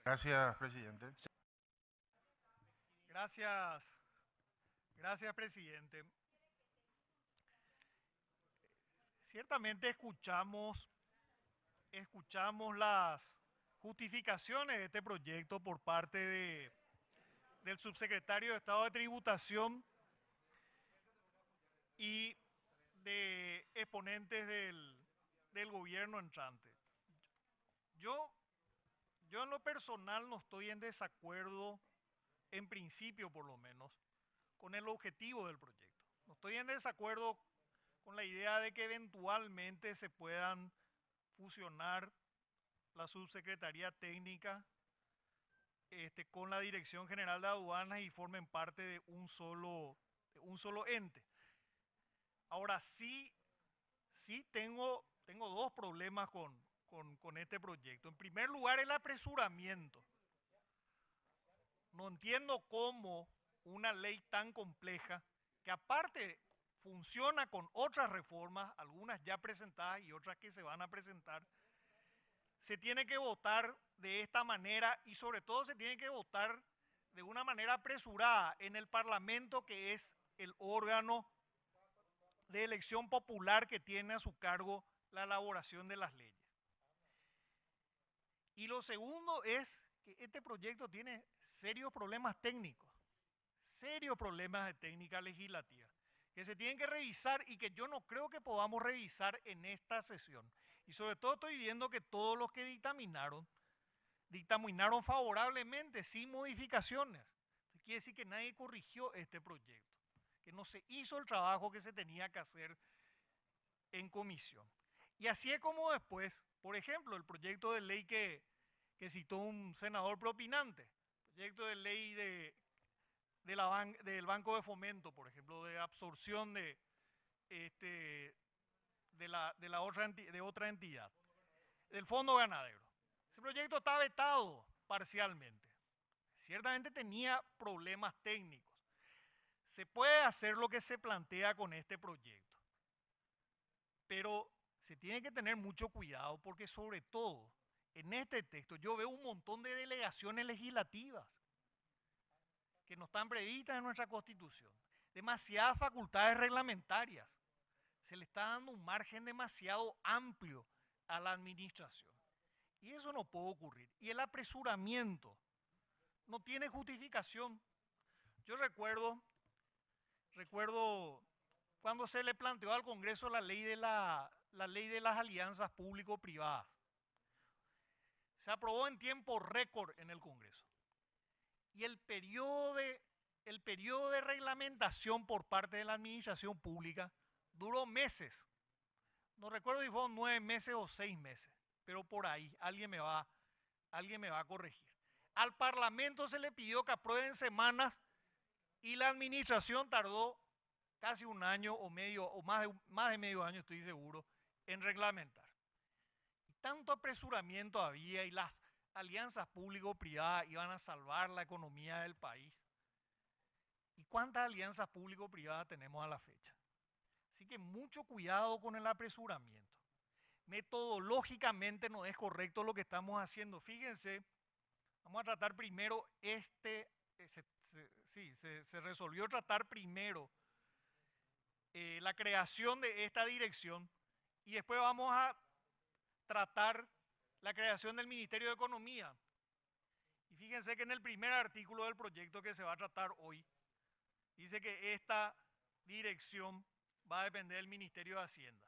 Gracias, presidente. Gracias, gracias, presidente. Ciertamente escuchamos las justificaciones de este proyecto por parte del subsecretario de Estado de Tributación y de exponentes del gobierno entrante. Yo, yo en lo personal no estoy en desacuerdo, en principio por lo menos, con el objetivo del proyecto. No estoy en desacuerdo con la idea de que eventualmente se puedan fusionar la subsecretaría técnica con la Dirección General de Aduanas y formen parte de un solo ente. Ahora sí tengo dos problemas con este proyecto. En primer lugar, el apresuramiento. No entiendo cómo una ley tan compleja, que aparte funciona con otras reformas, algunas ya presentadas y otras que se van a presentar, se tiene que votar de esta manera y sobre todo se tiene que votar de una manera apresurada en el Parlamento, que es el órgano de elección popular que tiene a su cargo la elaboración de las leyes. Y lo segundo es que este proyecto tiene serios problemas de técnica legislativa, que se tienen que revisar y que yo no creo que podamos revisar en esta sesión. Y sobre todo estoy viendo que todos los que dictaminaron favorablemente, sin modificaciones. Entonces, quiere decir que nadie corrigió este proyecto, que no se hizo el trabajo que se tenía que hacer en comisión. Y así es como después, por ejemplo, el proyecto de ley que citó un senador propinante, proyecto de ley del Banco de Fomento, por ejemplo, de absorción este, de otra entidad, del Fondo Ganadero. Ese proyecto está vetado parcialmente. Ciertamente tenía problemas técnicos. Se puede hacer lo que se plantea con este proyecto, pero se tiene que tener mucho cuidado porque sobre todo en este texto yo veo un montón de delegaciones legislativas que no están previstas en nuestra Constitución, demasiadas facultades reglamentarias, se le está dando un margen demasiado amplio a la administración. Y eso no puede ocurrir. Y el apresuramiento no tiene justificación. Yo recuerdo cuando se le planteó al Congreso la ley de las alianzas público-privadas. Se aprobó en tiempo récord en el Congreso. Y el periodo de reglamentación por parte de la administración pública duró meses. No recuerdo si fueron 9 meses o 6 meses, pero por ahí alguien me va a corregir. Al Parlamento se le pidió que apruebe en semanas y la administración tardó casi un año o medio, o más de medio año, estoy seguro, en reglamentar. Y tanto apresuramiento había y las alianzas público-privadas iban a salvar la economía del país. ¿Y cuántas alianzas público-privadas tenemos a la fecha? Así que mucho cuidado con el apresuramiento. Metodológicamente no es correcto lo que estamos haciendo. Fíjense, vamos a tratar primero se resolvió tratar primero la creación de esta dirección y después vamos a tratar la creación del Ministerio de Economía. Y fíjense que en el primer artículo del proyecto que se va a tratar hoy, dice que esta dirección va a depender del Ministerio de Hacienda.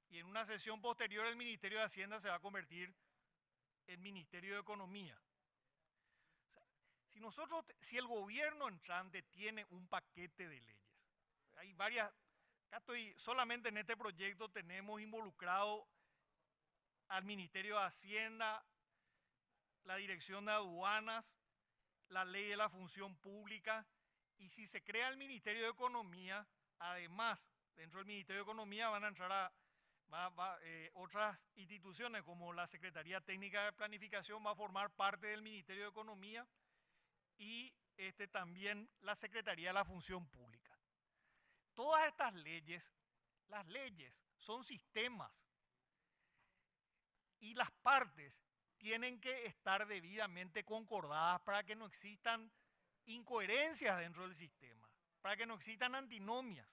Y en una sesión posterior el Ministerio de Hacienda se va a convertir en Ministerio de Economía. O sea, si el gobierno entrante tiene un paquete de leyes, hay varias, acá estoy, solamente en este proyecto tenemos involucrado al Ministerio de Hacienda, la Dirección de Aduanas, la Ley de la Función Pública, y si se crea el Ministerio de Economía, además, dentro del Ministerio de Economía van a entrar otras instituciones como la Secretaría Técnica de Planificación va a formar parte del Ministerio de Economía y también la Secretaría de la Función Pública. Todas estas las leyes son sistemas y las partes tienen que estar debidamente concordadas para que no existan incoherencias dentro del sistema, para que no existan antinomias.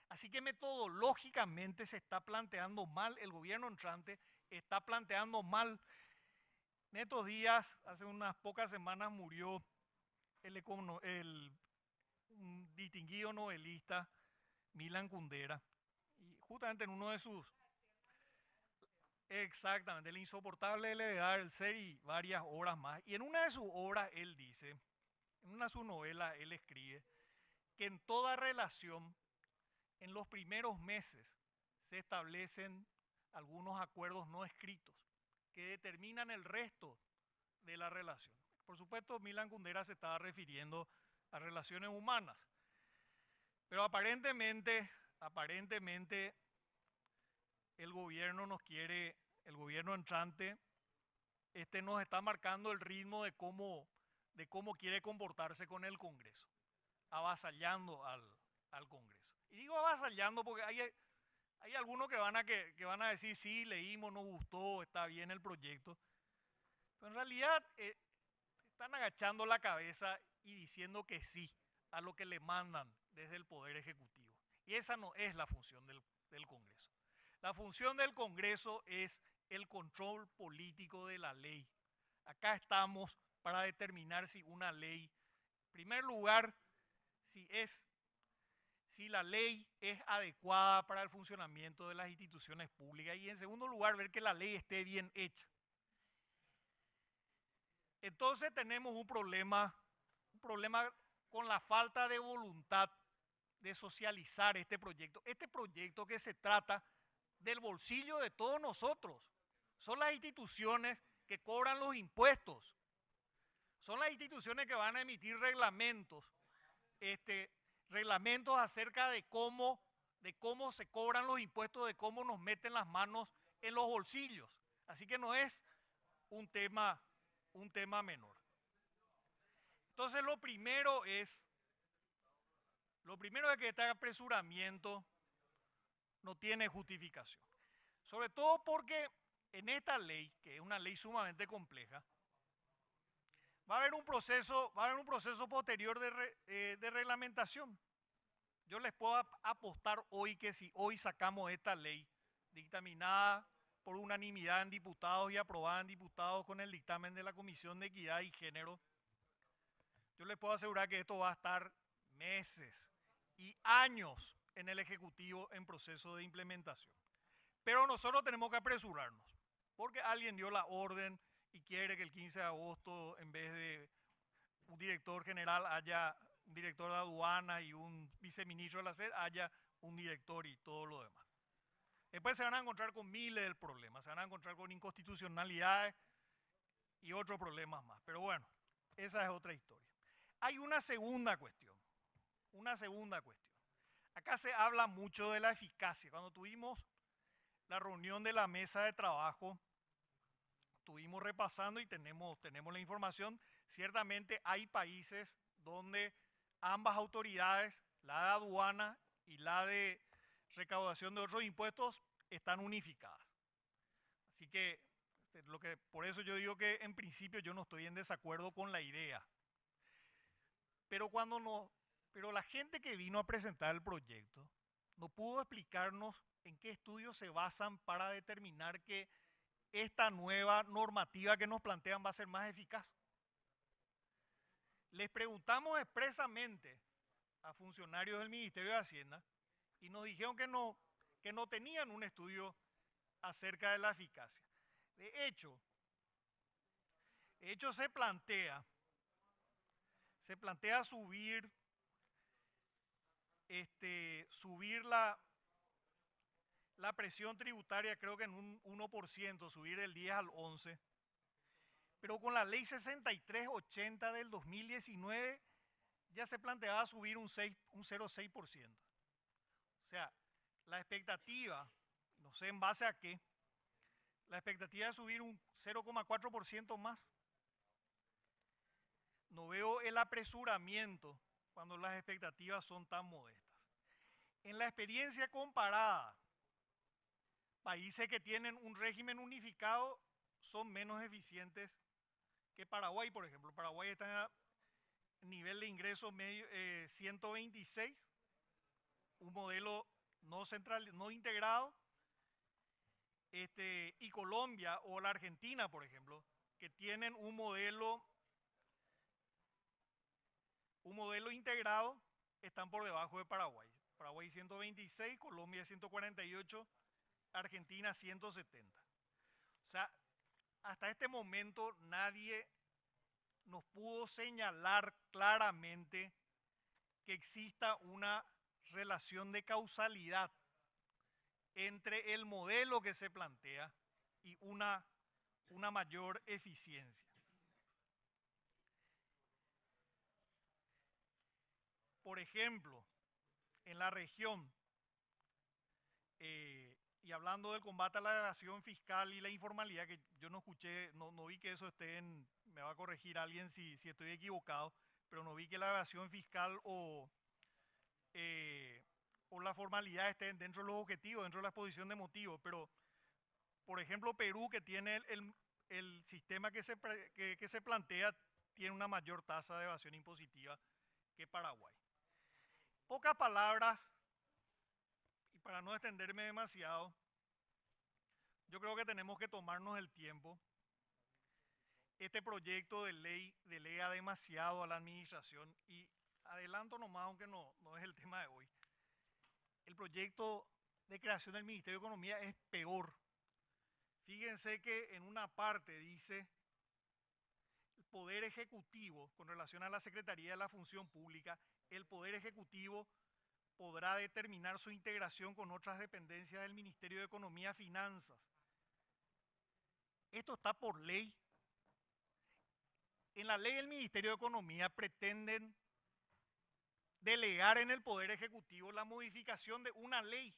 Así que metodológicamente se está planteando mal, el gobierno entrante está planteando mal. En estos días, hace unas pocas semanas, murió un distinguido novelista, Milan Kundera, y justamente en uno de sus, exactamente, El insoportable levedad del ser y varias obras más, y en una de sus obras él dice, en una de sus novelas él escribe, que en toda relación, en los primeros meses, se establecen algunos acuerdos no escritos que determinan el resto de la relación. Por supuesto, Milan Kundera se estaba refiriendo a relaciones humanas, pero aparentemente el gobierno nos quiere, el gobierno entrante, nos está marcando el ritmo de cómo quiere comportarse con el Congreso, avasallando al Congreso. Y digo avasallando porque hay algunos que van a decir, sí, leímos, nos gustó, está bien el proyecto, pero en realidad están agachando la cabeza y diciendo que sí a lo que le mandan desde el Poder Ejecutivo. Y esa no es la función del Congreso. La función del Congreso es el control político de la ley. Acá estamos para determinar si una ley, en primer lugar, si la ley es adecuada para el funcionamiento de las instituciones públicas y en segundo lugar, ver que la ley esté bien hecha. Entonces tenemos un problema con la falta de voluntad de socializar este proyecto que se trata del bolsillo de todos nosotros. Son las instituciones que cobran los impuestos, son las instituciones que van a emitir reglamentos, reglamentos acerca de cómo se cobran los impuestos, de cómo nos meten las manos en los bolsillos. Así que no es un tema menor. Entonces lo primero es que este apresuramiento no tiene justificación. Sobre todo porque en esta ley, que es una ley sumamente compleja, va a haber un proceso posterior de reglamentación. Yo les puedo apostar hoy que si hoy sacamos esta ley dictaminada por unanimidad en diputados y aprobada en diputados con el dictamen de la Comisión de Equidad y Género, yo les puedo asegurar que esto va a estar meses y años en el Ejecutivo en proceso de implementación. Pero nosotros tenemos que apresurarnos, porque alguien dio la orden y quiere que el 15 de agosto, en vez de un director general, haya un director de aduana y un viceministro de la SED, haya un director y todo lo demás. Después se van a encontrar con miles de problemas, se van a encontrar con inconstitucionalidades y otros problemas más. Pero bueno, esa es otra historia. Hay una segunda cuestión. Acá se habla mucho de la eficacia. Cuando tuvimos la reunión de la mesa de trabajo, estuvimos repasando y tenemos la información. Ciertamente hay países donde ambas autoridades, la de aduana y la de recaudación de otros impuestos, están unificadas. Así que, por eso yo digo que en principio yo no estoy en desacuerdo con la idea. Pero la gente que vino a presentar el proyecto no pudo explicarnos en qué estudios se basan para determinar que esta nueva normativa que nos plantean va a ser más eficaz. Les preguntamos expresamente a funcionarios del Ministerio de Hacienda y nos dijeron que no tenían un estudio acerca de la eficacia. De hecho se plantea subir la presión tributaria, creo que en un 1%, subir del 10 al 11%, pero con la ley 6380 del 2019 ya se planteaba subir un 0,6%. O sea, la expectativa, no sé en base a qué, la expectativa es subir un 0,4% más. No veo el apresuramiento cuando las expectativas son tan modestas. En la experiencia comparada, países que tienen un régimen unificado son menos eficientes que Paraguay, por ejemplo. Paraguay está a nivel de ingreso medio, 126, un modelo no central, no integrado, y Colombia o la Argentina, por ejemplo, que tienen un modelo integrado, están por debajo de Paraguay. Paraguay 126, Colombia 148, Argentina 170. O sea, hasta este momento nadie nos pudo señalar claramente que exista una relación de causalidad entre el modelo que se plantea y una mayor eficiencia. Por ejemplo, en la región, y hablando del combate a la evasión fiscal y la informalidad, que yo no escuché, no vi que eso esté en, me va a corregir alguien si estoy equivocado, pero no vi que la evasión fiscal o la formalidad estén dentro de los objetivos, dentro de la exposición de motivos, pero por ejemplo Perú, que tiene el sistema que se plantea, tiene una mayor tasa de evasión impositiva que Paraguay. Pocas palabras, y para no extenderme demasiado, yo creo que tenemos que tomarnos el tiempo. Este proyecto de ley delega demasiado a la administración y adelanto nomás, aunque no es el tema de hoy. El proyecto de creación del Ministerio de Economía es peor. Fíjense que en una parte dice el Poder Ejecutivo, con relación a la Secretaría de la Función Pública, el Poder Ejecutivo podrá determinar su integración con otras dependencias del Ministerio de Economía y Finanzas. Esto está por ley. En la ley del Ministerio de Economía pretenden delegar en el Poder Ejecutivo la modificación de una ley.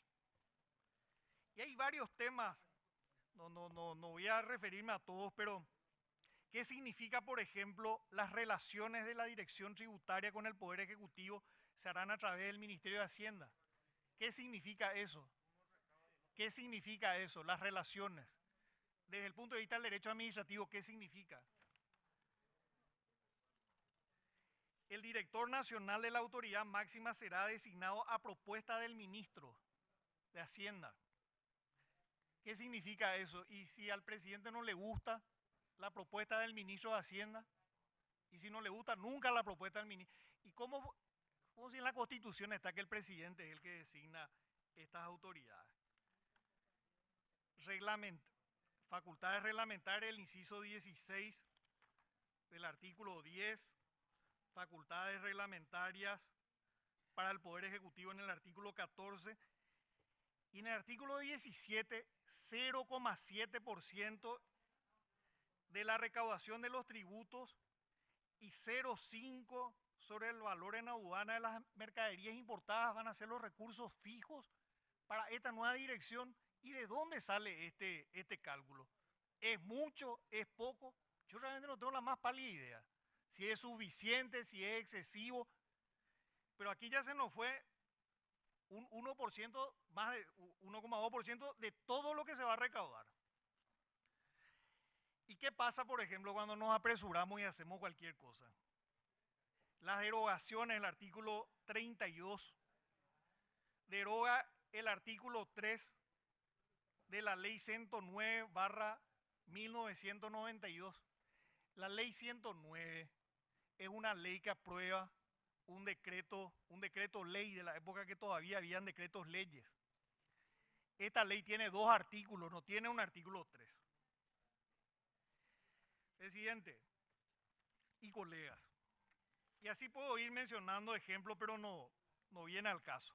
Y hay varios temas, no voy a referirme a todos, pero ¿qué significa, por ejemplo, las relaciones de la Dirección Tributaria con el Poder Ejecutivo se harán a través del Ministerio de Hacienda? ¿Qué significa eso? ¿Qué significa eso? Las relaciones. Desde el punto de vista del derecho administrativo, ¿qué significa? El director nacional de la autoridad máxima será designado a propuesta del ministro de Hacienda. ¿Qué significa eso? Y si al presidente no le gusta la propuesta del ministro de Hacienda, y si no le gusta nunca la propuesta del ministro, ¿y cómo si en la Constitución está que el presidente es el que designa estas autoridades? Facultades reglamentarias, el inciso 16 del artículo 10, facultades reglamentarias para el Poder Ejecutivo en el artículo 14, y en el artículo 17, 0,7% de la recaudación de los tributos y 0,5% sobre el valor en aduana de las mercaderías importadas van a ser los recursos fijos para esta nueva dirección. ¿Y de dónde sale este cálculo? ¿Es mucho? ¿Es poco? Yo realmente no tengo la más pálida idea. Si es suficiente, si es excesivo. Pero aquí ya se nos fue un 1%, más de 1,2% de todo lo que se va a recaudar. ¿Y qué pasa, por ejemplo, cuando nos apresuramos y hacemos cualquier cosa? Las derogaciones, el artículo 32, deroga el artículo 3 de la ley 109/1992. La ley 109 es una ley que aprueba un decreto ley de la época que todavía habían decretos leyes. Esta ley tiene 2 artículos, no tiene un artículo 3. Presidente y colegas, y así puedo ir mencionando ejemplos, pero no viene al caso.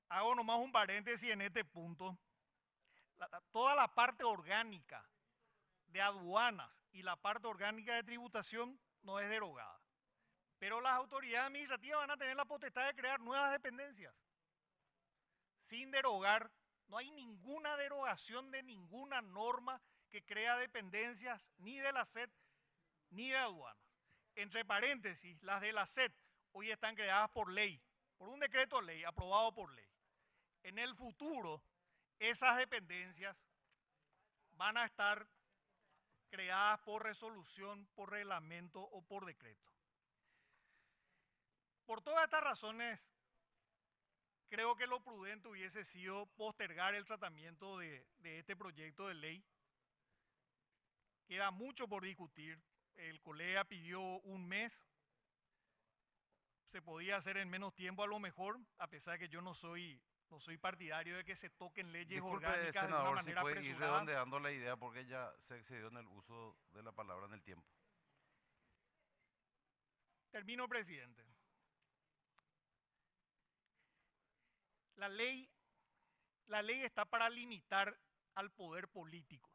Hago nomás un paréntesis en este punto. Toda la parte orgánica de aduanas y la parte orgánica de tributación no es derogada. Pero las autoridades administrativas van a tener la potestad de crear nuevas dependencias. Sin derogar, no hay ninguna derogación de ninguna norma que crea dependencias ni de la SED ni de aduanas. Entre paréntesis, las de la SED hoy están creadas por ley, por un decreto ley aprobado por ley. En el futuro, esas dependencias van a estar creadas por resolución, por reglamento o por decreto. Por todas estas razones, creo que lo prudente hubiese sido postergar el tratamiento de este proyecto de ley. Queda mucho por discutir. El colega pidió un mes. Se podía hacer en menos tiempo a lo mejor, a pesar de que yo no soy partidario de que se toquen leyes Disculpe, orgánicas de una senador, si manera puede ir apresurada. redondeando la idea porque ya se excedió en el uso de la palabra en el tiempo. Termino, presidente. La ley está para limitar al poder político.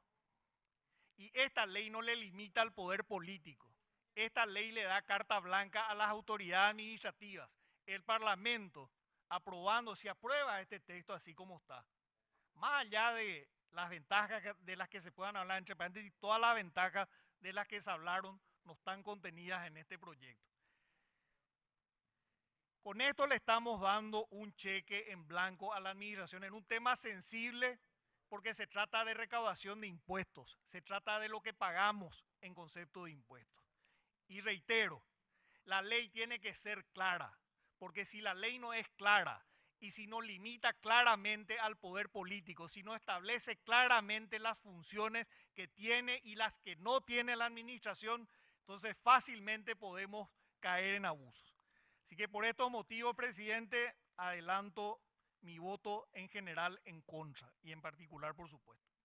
Y esta ley no le limita al poder político. Esta ley le da carta blanca a las autoridades administrativas. El Parlamento, aprobando, si aprueba este texto así como está, más allá de las ventajas de las que se puedan hablar, entre paréntesis, todas las ventajas de las que se hablaron no están contenidas en este proyecto. Con esto le estamos dando un cheque en blanco a la administración en un tema sensible porque se trata de recaudación de impuestos, se trata de lo que pagamos en concepto de impuestos. Y reitero, la ley tiene que ser clara, porque si la ley no es clara y si no limita claramente al poder político, si no establece claramente las funciones que tiene y las que no tiene la administración, entonces fácilmente podemos caer en abusos. Así que por estos motivos, presidente, adelanto mi voto en general en contra y en particular, por supuesto.